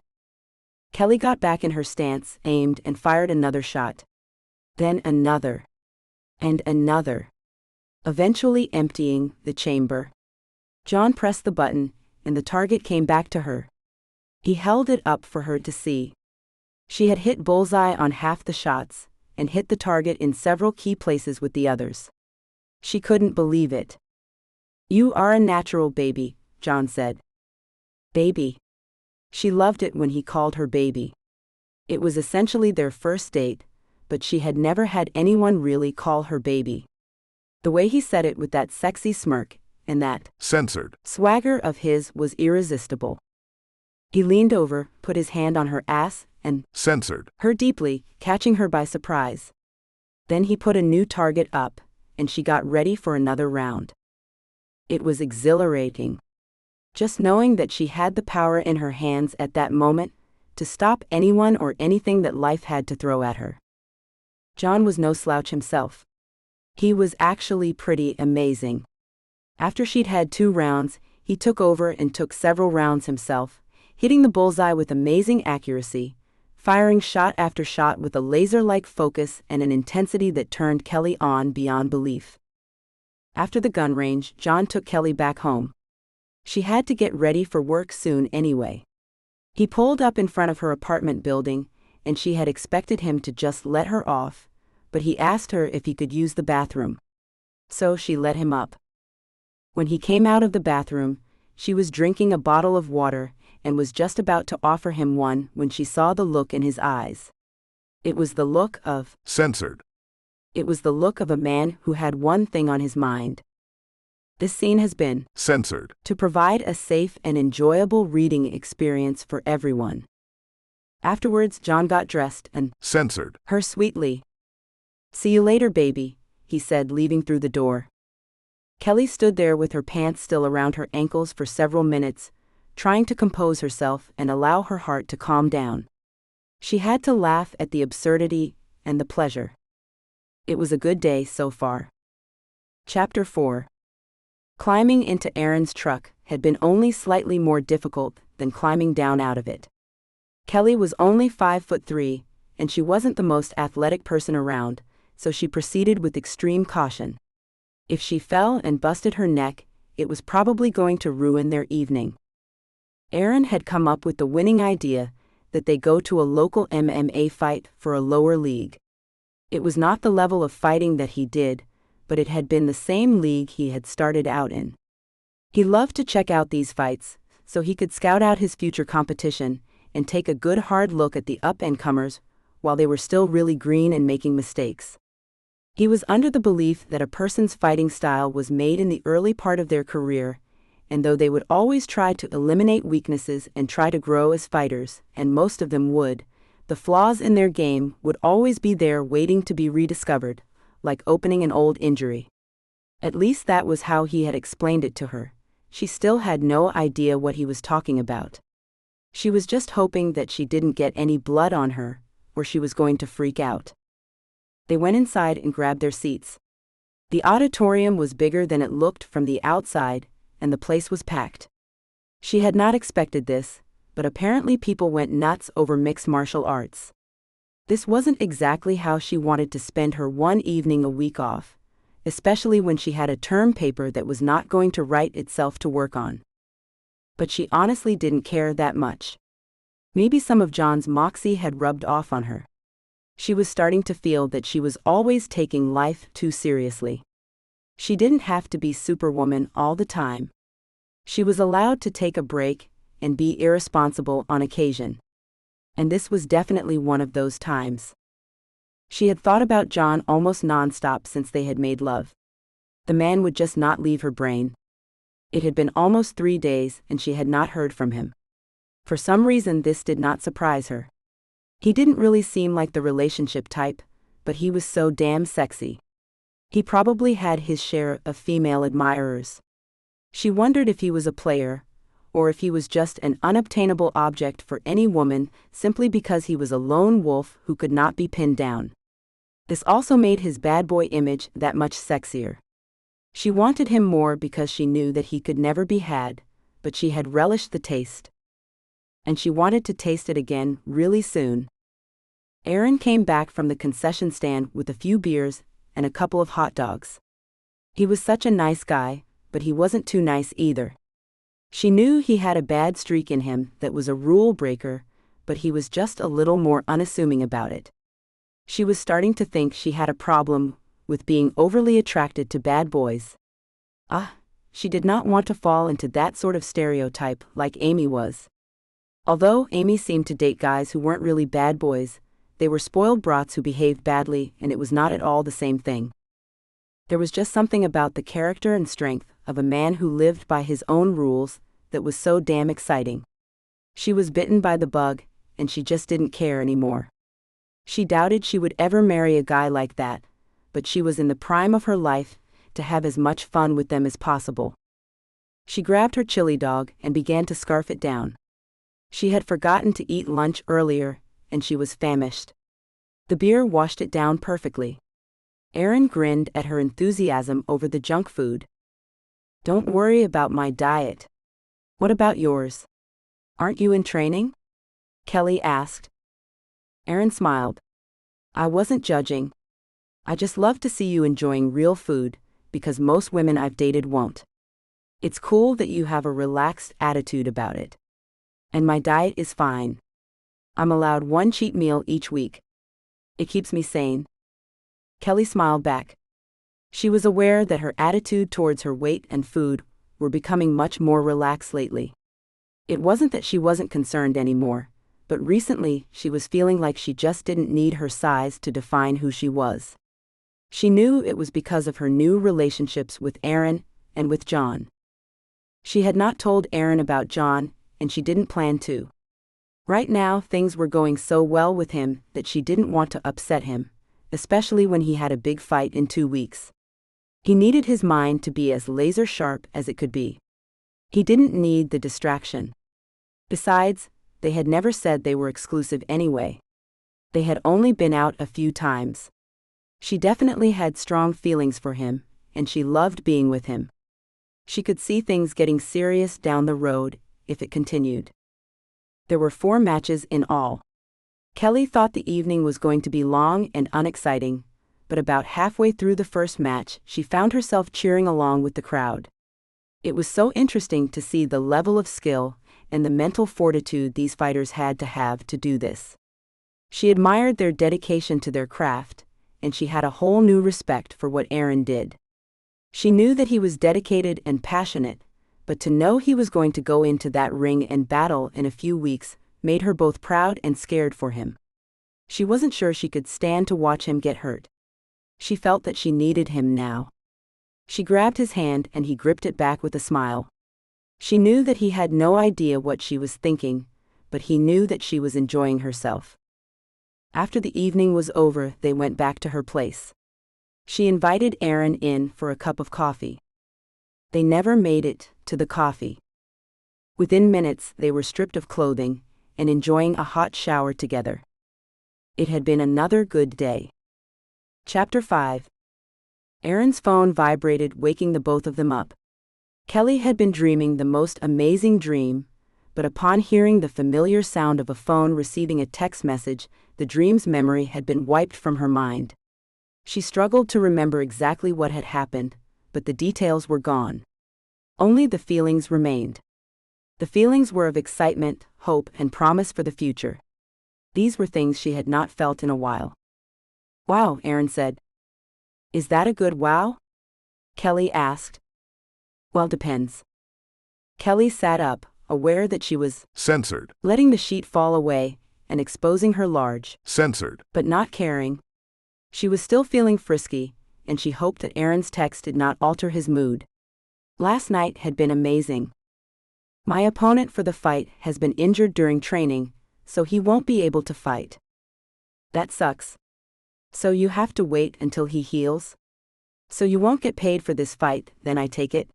Kelly got back in her stance, aimed, and fired another shot. Then another. And another. Eventually emptying the chamber. John pressed the button, and the target came back to her. He held it up for her to see. She had hit bullseye on half the shots, and hit the target in several key places with the others. She couldn't believe it. You are a natural, baby, John said. Baby. She loved it when he called her baby. It was essentially their first date, but she had never had anyone really call her baby. The way he said it with that sexy smirk, and that Censored. swagger of his was irresistible. He leaned over, put his hand on her ass, and Censored. her deeply, catching her by surprise. Then he put a new target up, and she got ready for another round. It was exhilarating. Just knowing that she had the power in her hands at that moment to stop anyone or anything that life had to throw at her. John was no slouch himself. He was actually pretty amazing. After she'd had 2 rounds, he took over and took several rounds himself, hitting the bullseye with amazing accuracy, firing shot after shot with a laser-like focus and an intensity that turned Kelly on beyond belief. After the gun range, John took Kelly back home. She had to get ready for work soon anyway. He pulled up in front of her apartment building, and she had expected him to just let her off, but he asked her if he could use the bathroom. So she let him up. When he came out of the bathroom, she was drinking a bottle of water and was just about to offer him one when she saw the look in his eyes. It was the look of Censored. It was the look of a man who had one thing on his mind. This scene has been Censored. to provide a safe and enjoyable reading experience for everyone. Afterwards, John got dressed and Censored. her sweetly. See you later, baby, he said, leaving through the door. Kelly stood there with her pants still around her ankles for several minutes, trying to compose herself and allow her heart to calm down. She had to laugh at the absurdity and the pleasure. It was a good day so far. Chapter 4. Climbing into Aaron's truck had been only slightly more difficult than climbing down out of it. Kelly was only 5'3", and she wasn't the most athletic person around, so she proceeded with extreme caution. If she fell and busted her neck, it was probably going to ruin their evening. Aaron had come up with the winning idea that they go to a local MMA fight for a lower league. It was not the level of fighting that he did, but it had been the same league he had started out in. He loved to check out these fights, so he could scout out his future competition and take a good hard look at the up-and-comers while they were still really green and making mistakes. He was under the belief that a person's fighting style was made in the early part of their career, and though they would always try to eliminate weaknesses and try to grow as fighters, and most of them would, the flaws in their game would always be there waiting to be rediscovered, like opening an old injury. At least that was how he had explained it to her. She still had no idea what he was talking about. She was just hoping that she didn't get any blood on her, or she was going to freak out. They went inside and grabbed their seats. The auditorium was bigger than it looked from the outside, and the place was packed. She had not expected this, but apparently people went nuts over mixed martial arts. This wasn't exactly how she wanted to spend her one evening a week off, especially when she had a term paper that was not going to write itself to work on. But she honestly didn't care that much. Maybe some of John's moxie had rubbed off on her. She was starting to feel that she was always taking life too seriously. She didn't have to be Superwoman all the time. She was allowed to take a break and be irresponsible on occasion. And this was definitely one of those times. She had thought about John almost nonstop since they had made love. The man would just not leave her brain. It had been almost 3 days and she had not heard from him. For some reason this did not surprise her. He didn't really seem like the relationship type, but he was so damn sexy. He probably had his share of female admirers. She wondered if he was a player, or if he was just an unobtainable object for any woman simply because he was a lone wolf who could not be pinned down. This also made his bad boy image that much sexier. She wanted him more because she knew that he could never be had, but she had relished the taste. And she wanted to taste it again really soon. Aaron came back from the concession stand with a few beers and a couple of hot dogs. He was such a nice guy, but he wasn't too nice either. She knew he had a bad streak in him that was a rule breaker, but he was just a little more unassuming about it. She was starting to think she had a problem with being overly attracted to bad boys. She did not want to fall into that sort of stereotype like Amy was. Although Amy seemed to date guys who weren't really bad boys, they were spoiled brats who behaved badly, and it was not at all the same thing. There was just something about the character and strength of a man who lived by his own rules that was so damn exciting. She was bitten by the bug, and she just didn't care anymore. She doubted she would ever marry a guy like that, but she was in the prime of her life to have as much fun with them as possible. She grabbed her chili dog and began to scarf it down. She had forgotten to eat lunch earlier, and she was famished. The beer washed it down perfectly. Aaron grinned at her enthusiasm over the junk food. "Don't worry about my diet. What about yours? Aren't you in training?" Kelly asked. Aaron smiled. "I wasn't judging. I just love to see you enjoying real food, because most women I've dated won't. It's cool that you have a relaxed attitude about it. And my diet is fine. I'm allowed one cheat meal each week. It keeps me sane." Kelly smiled back. She was aware that her attitude towards her weight and food were becoming much more relaxed lately. It wasn't that she wasn't concerned anymore, but recently she was feeling like she just didn't need her size to define who she was. She knew it was because of her new relationships with Aaron and with John. She had not told Aaron about John, and she didn't plan to. Right now things were going so well with him that she didn't want to upset him, especially when he had a big fight in 2 weeks. He needed his mind to be as laser sharp as it could be. He didn't need the distraction. Besides, they had never said they were exclusive anyway. They had only been out a few times. She definitely had strong feelings for him, and she loved being with him. She could see things getting serious down the road if it continued. There were 4 matches in all. Kelly thought the evening was going to be long and unexciting, but about halfway through the first match she found herself cheering along with the crowd. It was so interesting to see the level of skill and the mental fortitude these fighters had to do this. She admired their dedication to their craft, and she had a whole new respect for what Aaron did. She knew that he was dedicated and passionate, but to know he was going to go into that ring and battle in a few weeks made her both proud and scared for him. She wasn't sure she could stand to watch him get hurt. She felt that she needed him now. She grabbed his hand and he gripped it back with a smile. She knew that he had no idea what she was thinking, but he knew that she was enjoying herself. After the evening was over, they went back to her place. She invited Aaron in for a cup of coffee. They never made it to the coffee. Within minutes, they were stripped of clothing and enjoying a hot shower together. It had been another good day. Chapter 5. Aaron's phone vibrated, waking the both of them up. Kelly had been dreaming the most amazing dream, but upon hearing the familiar sound of a phone receiving a text message, the dream's memory had been wiped from her mind. She struggled to remember exactly what had happened, but the details were gone. Only the feelings remained. The feelings were of excitement, hope, and promise for the future. These were things she had not felt in a while. "Wow," Aaron said. "Is that a good wow?" Kelly asked. "Well, depends." Kelly sat up, aware that she was censored, letting the sheet fall away and exposing her large, censored, but not caring. She was still feeling frisky, and she hoped that Aaron's text did not alter his mood. "Last night had been amazing. My opponent for the fight has been injured during training, so he won't be able to fight. That sucks. So you have to wait until he heals? So you won't get paid for this fight, then I take it?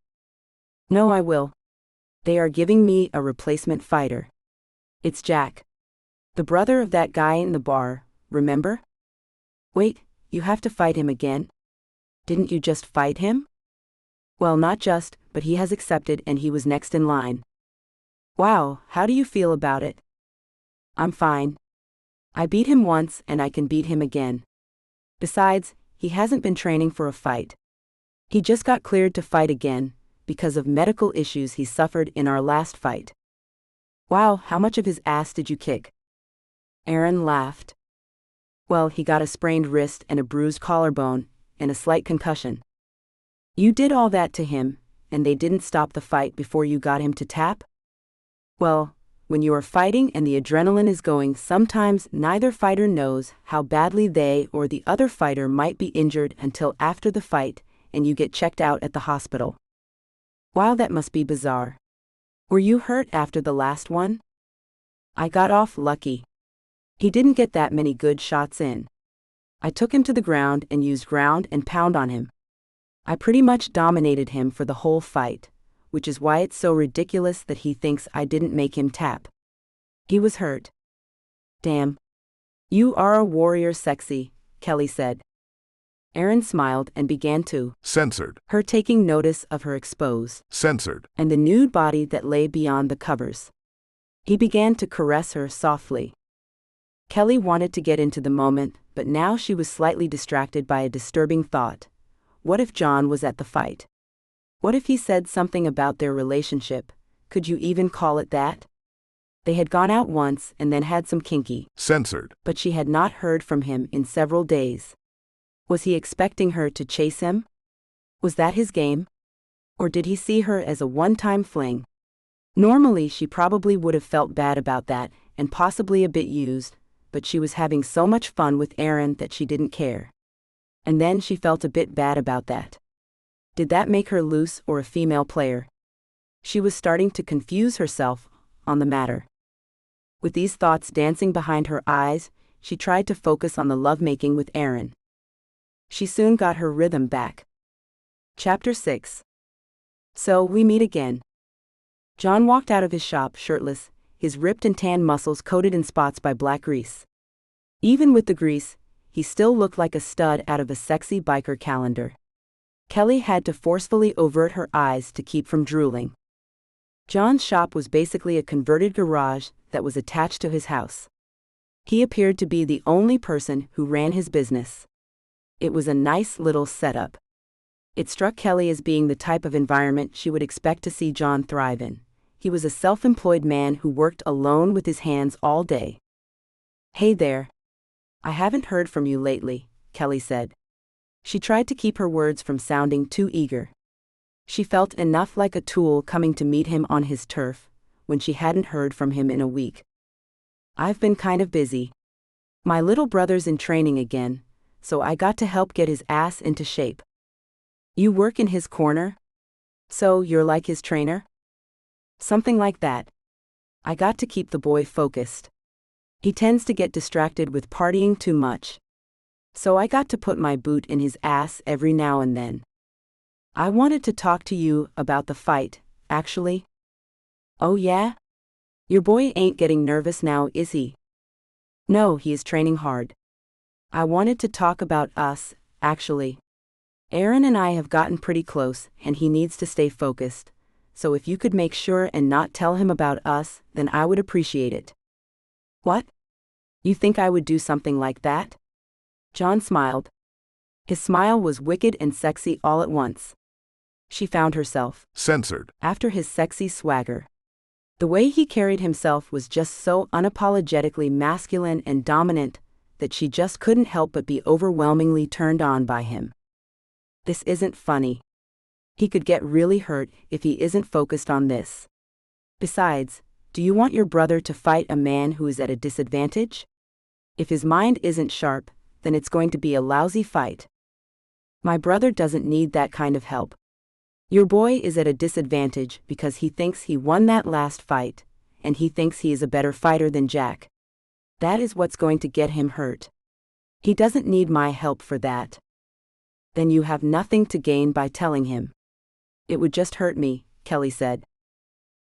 No, I will. They are giving me a replacement fighter. It's Jack. The brother of that guy in the bar, remember? Wait, you have to fight him again? Didn't you just fight him? Well, not just, but he has accepted and he was next in line. Wow, how do you feel about it? I'm fine. I beat him once and I can beat him again. Besides, he hasn't been training for a fight. He just got cleared to fight again, because of medical issues he suffered in our last fight. Wow, how much of his ass did you kick? Aaron laughed. Well, he got a sprained wrist and a bruised collarbone, and a slight concussion. You did all that to him, and they didn't stop the fight before you got him to tap? Well, when you are fighting and the adrenaline is going, sometimes neither fighter knows how badly they or the other fighter might be injured until after the fight, and you get checked out at the hospital. Wow, that must be bizarre. Were you hurt after the last one? I got off lucky. He didn't get that many good shots in. I took him to the ground and used ground and pound on him. I pretty much dominated him for the whole fight, which is why it's so ridiculous that he thinks I didn't make him tap. He was hurt. Damn. You are a warrior, sexy, Kelly said. Aaron smiled and began to censored. Her, taking notice of her exposed Censored. and the nude body that lay beyond the covers. He began to caress her softly. Kelly wanted to get into the moment, but now she was slightly distracted by a disturbing thought. What if John was at the fight? What if he said something about their relationship? Could you even call it that? They had gone out once and then had some kinky. Censored. But she had not heard from him in several days. Was he expecting her to chase him? Was that his game? Or did he see her as a one-time fling? Normally she probably would have felt bad about that, and possibly a bit used, but she was having so much fun with Aaron that she didn't care. And then she felt a bit bad about that. Did that make her loose or a female player? She was starting to confuse herself on the matter. With these thoughts dancing behind her eyes, she tried to focus on the lovemaking with Aaron. She soon got her rhythm back. Chapter 6. So we meet again. John walked out of his shop shirtless, his ripped and tan muscles coated in spots by black grease. Even with the grease, he still looked like a stud out of a sexy biker calendar. Kelly had to forcefully avert her eyes to keep from drooling. John's shop was basically a converted garage that was attached to his house. He appeared to be the only person who ran his business. It was a nice little setup. It struck Kelly as being the type of environment she would expect to see John thrive in. He was a self-employed man who worked alone with his hands all day. Hey there. I haven't heard from you lately, Kelly said. She tried to keep her words from sounding too eager. She felt enough like a tool coming to meet him on his turf, when she hadn't heard from him in a week. I've been kind of busy. My little brother's in training again, so I got to help get his ass into shape. You work in his corner? So you're like his trainer? Something like that. I got to keep the boy focused. He tends to get distracted with partying too much. So I got to put my boot in his ass every now and then. I wanted to talk to you about the fight, actually. Oh yeah? Your boy ain't getting nervous now, is he? No, he is training hard. I wanted to talk about us, actually. Aaron and I have gotten pretty close, and he needs to stay focused, so if you could make sure and not tell him about us, then I would appreciate it. What? You think I would do something like that? John smiled. His smile was wicked and sexy all at once. She found herself censored after his sexy swagger. The way he carried himself was just so unapologetically masculine and dominant that she just couldn't help but be overwhelmingly turned on by him. This isn't funny. He could get really hurt if he isn't focused on this. Besides, do you want your brother to fight a man who is at a disadvantage? If his mind isn't sharp, then it's going to be a lousy fight. My brother doesn't need that kind of help. Your boy is at a disadvantage because he thinks he won that last fight, and he thinks he is a better fighter than Jack. That is what's going to get him hurt. He doesn't need my help for that. Then you have nothing to gain by telling him. It would just hurt me, Kelly said.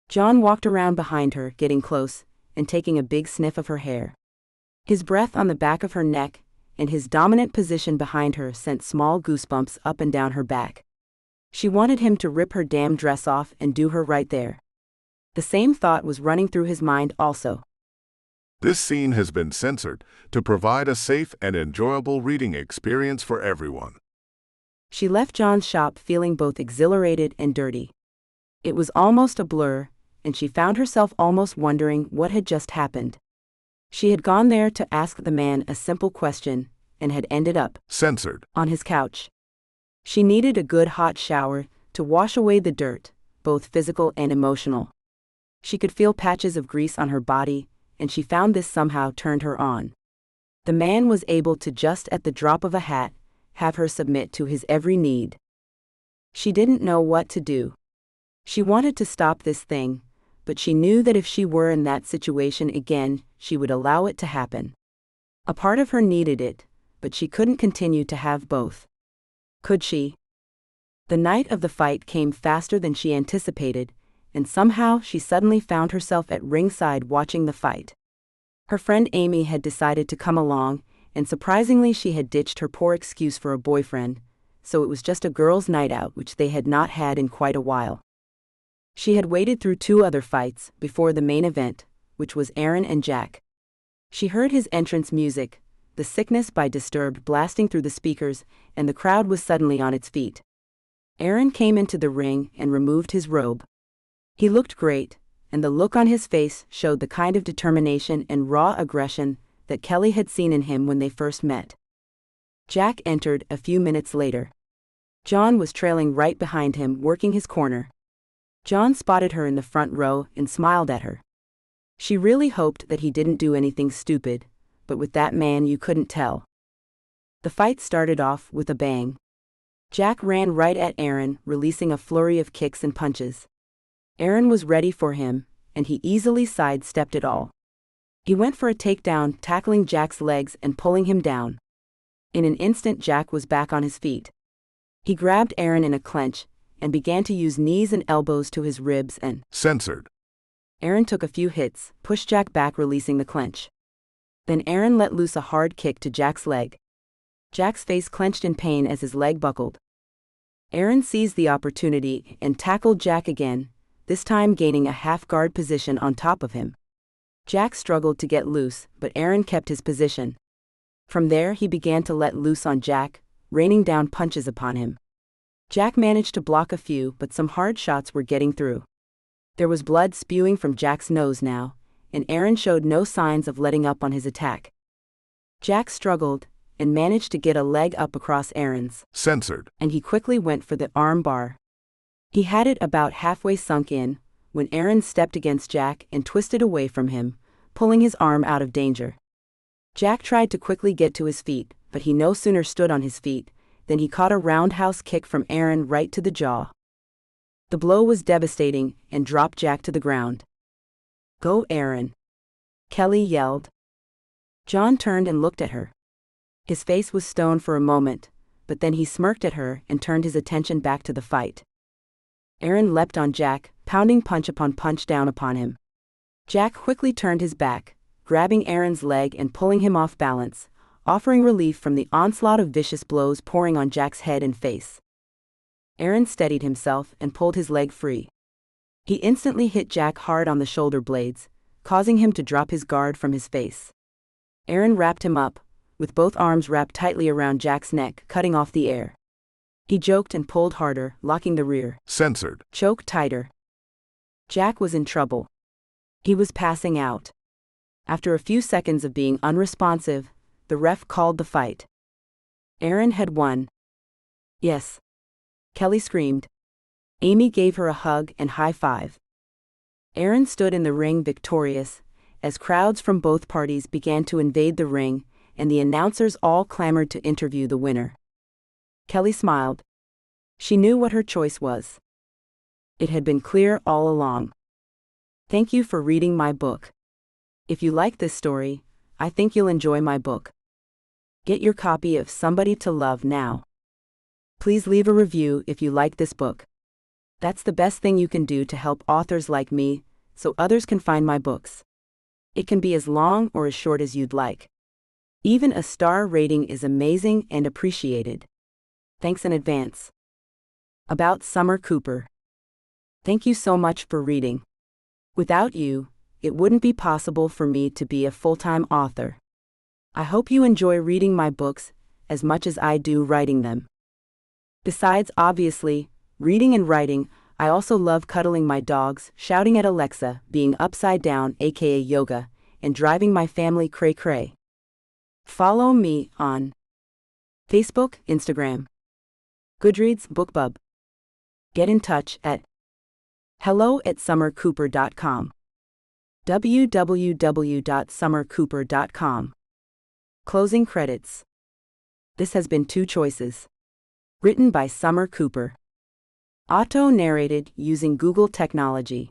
John walked around behind her, getting close, and taking a big sniff of her hair. His breath on the back of her neck, and his dominant position behind her sent small goosebumps up and down her back. She wanted him to rip her damn dress off and do her right there. The same thought was running through his mind also. This scene has been censored to provide a safe and enjoyable reading experience for everyone. She left John's shop feeling both exhilarated and dirty. It was almost a blur, and she found herself almost wondering what had just happened. She had gone there to ask the man a simple question, and had ended up censored on his couch. She needed a good hot shower to wash away the dirt, both physical and emotional. She could feel patches of grease on her body, and she found this somehow turned her on. The man was able to, just at the drop of a hat, have her submit to his every need. She didn't know what to do. She wanted to stop this thing, but she knew that if she were in that situation again, she would allow it to happen. A part of her needed it, but she couldn't continue to have both. Could she? The night of the fight came faster than she anticipated, and somehow she suddenly found herself at ringside watching the fight. Her friend Amy had decided to come along, and surprisingly she had ditched her poor excuse for a boyfriend, so it was just a girls' night out which they had not had in quite a while. She had waited through 2 other fights before the main event, which was Aaron and Jack. She heard his entrance music, The Sickness by Disturbed blasting through the speakers, and the crowd was suddenly on its feet. Aaron came into the ring and removed his robe. He looked great, and the look on his face showed the kind of determination and raw aggression that Kelly had seen in him when they first met. Jack entered a few minutes later. John was trailing right behind him, working his corner. John spotted her in the front row and smiled at her. She really hoped that he didn't do anything stupid, but with that man you couldn't tell. The fight started off with a bang. Jack ran right at Aaron, releasing a flurry of kicks and punches. Aaron was ready for him, and he easily sidestepped it all. He went for a takedown, tackling Jack's legs and pulling him down. In an instant Jack was back on his feet. He grabbed Aaron in a clench, and began to use knees and elbows to his ribs and censored. Aaron took a few hits, pushed Jack back, releasing the clench. Then Aaron let loose a hard kick to Jack's leg. Jack's face clenched in pain as his leg buckled. Aaron seized the opportunity and tackled Jack again, this time gaining a half-guard position on top of him. Jack struggled to get loose, but Aaron kept his position. From there he began to let loose on Jack, raining down punches upon him. Jack managed to block a few, but some hard shots were getting through. There was blood spewing from Jack's nose now, and Aaron showed no signs of letting up on his attack. Jack struggled, and managed to get a leg up across Aaron's censored, and he quickly went for the arm bar. He had it about halfway sunk in, when Aaron stepped against Jack and twisted away from him, pulling his arm out of danger. Jack tried to quickly get to his feet, but he no sooner stood on his feet, than he caught a roundhouse kick from Aaron right to the jaw. The blow was devastating and dropped Jack to the ground. "Go, Aaron!" Kelly yelled. John turned and looked at her. His face was stone for a moment, but then he smirked at her and turned his attention back to the fight. Aaron leapt on Jack, pounding punch upon punch down upon him. Jack quickly turned his back, grabbing Aaron's leg and pulling him off balance, offering relief from the onslaught of vicious blows pouring on Jack's head and face. Aaron steadied himself and pulled his leg free. He instantly hit Jack hard on the shoulder blades, causing him to drop his guard from his face. Aaron wrapped him up, with both arms wrapped tightly around Jack's neck, cutting off the air. He joked and pulled harder, locking the rear censored choke tighter. Jack was in trouble. He was passing out. After a few seconds of being unresponsive, the ref called the fight. Aaron had won. Yes. Kelly screamed. Amy gave her a hug and high five. Aaron stood in the ring victorious, as crowds from both parties began to invade the ring, and the announcers all clamored to interview the winner. Kelly smiled. She knew what her choice was. It had been clear all along. Thank you for reading my book. If you like this story, I think you'll enjoy my book. Get your copy of Somebody to Love now. Please leave a review if you like this book. That's the best thing you can do to help authors like me, so others can find my books. It can be as long or as short as you'd like. Even a star rating is amazing and appreciated. Thanks in advance. About Summer Cooper. Thank you so much for reading. Without you, it wouldn't be possible for me to be a full-time author. I hope you enjoy reading my books as much as I do writing them. Besides, obviously, reading and writing, I also love cuddling my dogs, shouting at Alexa, being upside down aka yoga, and driving my family cray-cray. Follow me on Facebook, Instagram, Goodreads, BookBub. Get in touch at hello@summercooper.com. www.summercooper.com. Closing credits. This has been Two Choices. Written by Summer Cooper. Auto-narrated using Google technology.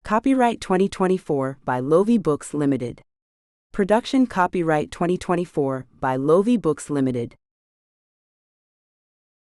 Copyright 2024 by Lovie Books Limited. Production copyright 2024 by Lovie Books Limited.